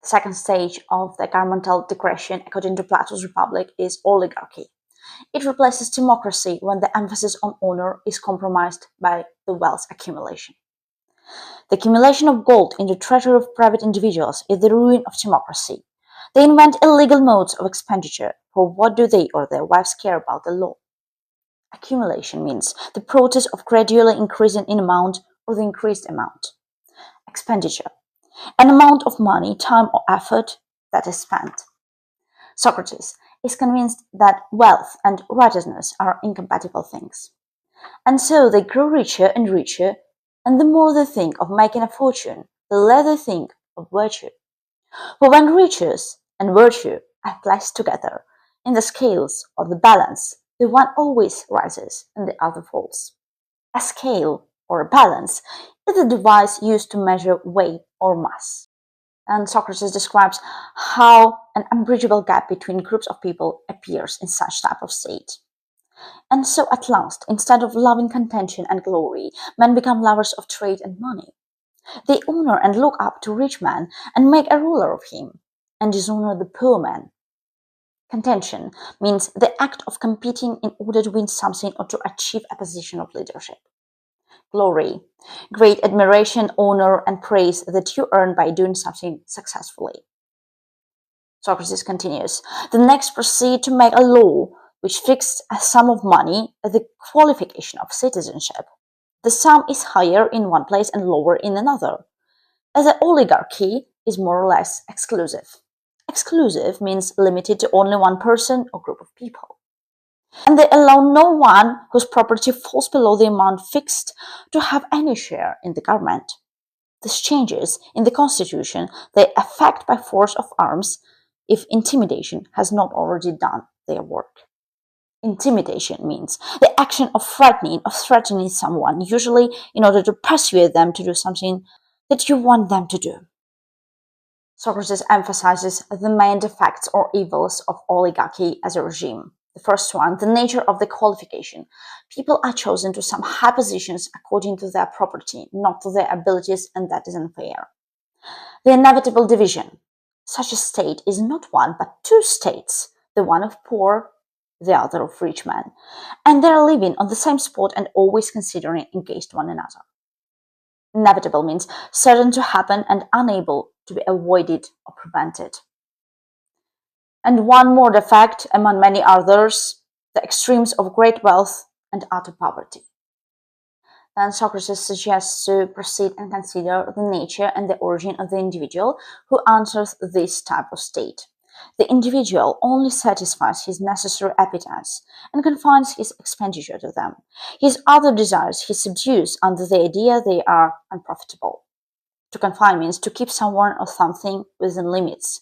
The second stage of the governmental digression, according to Plato's Republic, is oligarchy. It replaces democracy when the emphasis on honor is compromised by the wealth accumulation. The accumulation of gold in the treasury of private individuals is the ruin of democracy. They invent illegal modes of expenditure, for what do they or their wives care about the law? Accumulation means the process of gradually increasing in amount or the increased amount. Expenditure, an amount of money, time, or effort that is spent. Socrates is convinced that wealth and righteousness are incompatible things. And so they grow richer and richer, and the more they think of making a fortune, the less they think of virtue. For when riches and virtue are placed together in the scales of the balance, the one always rises and the other falls. A scale, or a balance, is a device used to measure weight or mass. And Socrates describes how an unbridgeable gap between groups of people appears in such type of state. And so at last, instead of loving contention and glory, men become lovers of trade and money. They honor and look up to rich men and make a ruler of him, and dishonor the poor man. Contention means the act of competing in order to win something or to achieve a position of leadership. Glory, great admiration, honor, and praise that you earn by doing something successfully. Socrates continues, the next proceed to make a law which fixed a sum of money as the qualification of citizenship. The sum is higher in one place and lower in another, as the oligarchy is more or less exclusive. Exclusive means limited to only one person or group of people. And they allow no one whose property falls below the amount fixed to have any share in the government. These changes in the constitution they effect by force of arms if intimidation has not already done their work. Intimidation means the action of frightening or threatening someone, usually in order to persuade them to do something that you want them to do. Socrates emphasizes the main defects or evils of oligarchy as a regime. The first one, the nature of the qualification. People are chosen to some high positions according to their property, not to their abilities, and that is unfair. The inevitable division. Such a state is not one but two states, the one of poor, the other of rich men, and they are living on the same spot and always considering against one another. Inevitable means certain to happen and unable to be avoided or prevented. And one more defect among many others, the extremes of great wealth and utter poverty. Then Socrates suggests to proceed and consider the nature and the origin of the individual who enters this type of state. The individual only satisfies his necessary appetites and confines his expenditure to them. His other desires he subdues under the idea they are unprofitable. To confine means to keep someone or something within limits.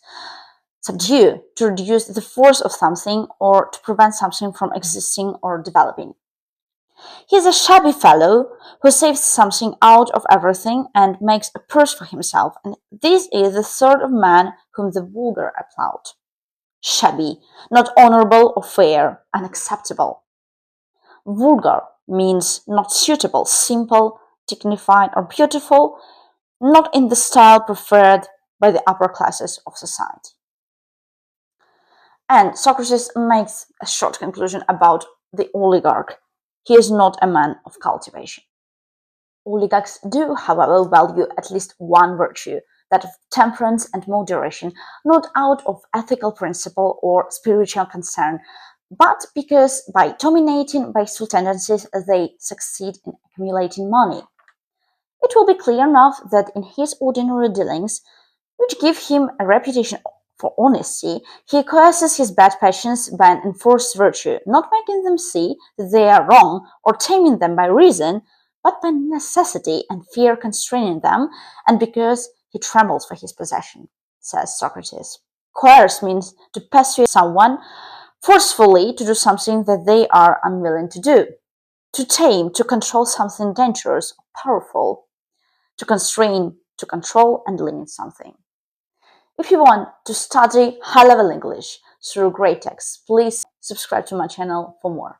Subdue, to reduce the force of something or to prevent something from existing or developing. He is a shabby fellow who saves something out of everything and makes a purse for himself, and this is the sort of man whom the vulgar applaud. Shabby, not honorable or fair, unacceptable. Vulgar means not suitable, simple, dignified, or beautiful, not in the style preferred by the upper classes of society. And Socrates makes a short conclusion about the oligarch. He is not a man of cultivation. Oligarchs do, however, value at least one virtue, that of temperance and moderation, not out of ethical principle or spiritual concern, but because by dominating basteful tendencies they succeed in accumulating money. It will be clear enough that in his ordinary dealings, which give him a reputation for honesty, he coerces his bad passions by an enforced virtue, not making them see that they are wrong or taming them by reason, but by necessity and fear constraining them, and because he trembles for his possession, says Socrates. Coerce means to persuade someone forcefully to do something that they are unwilling to do. To tame, to control something dangerous or powerful. To constrain, to control and limit something. If you want to study high-level English through great texts, please subscribe to my channel for more.